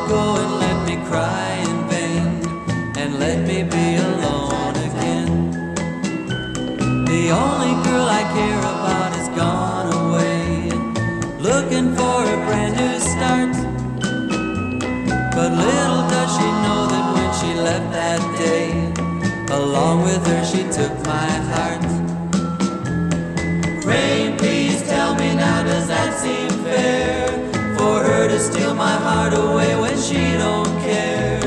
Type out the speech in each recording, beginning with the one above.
go and let me cry in vain, and let me be alone again. The only girl I care about is gone away, looking for a brand new start. But little does she know that when she left that day, along with her she took my heart. Rain, please tell me now, does that seem fair? For her to steal my heart away when she don't care.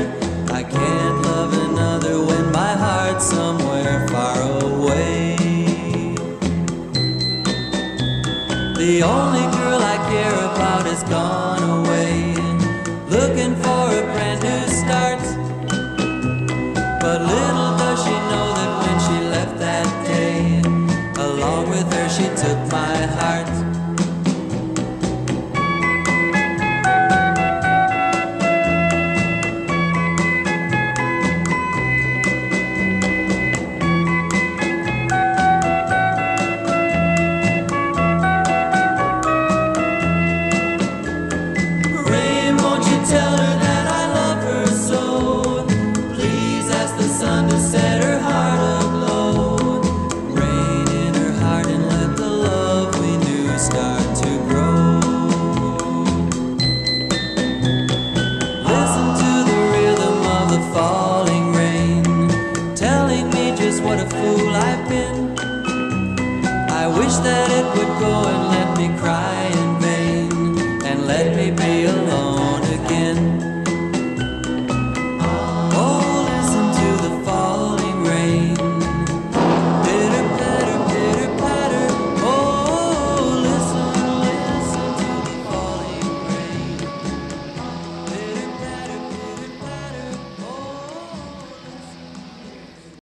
I can't love another when my heart's somewhere far away. The only girl I care about is gone away, looking for a brand new start. But little does she know that when she left that day, along with her she took my heart. Tell her that I love her so. Please ask the sun to set her heart aglow. Rain in her heart and let the love we knew start to grow. Listen to the rhythm of the falling rain, telling me just what a fool I've been. I wish that it would go and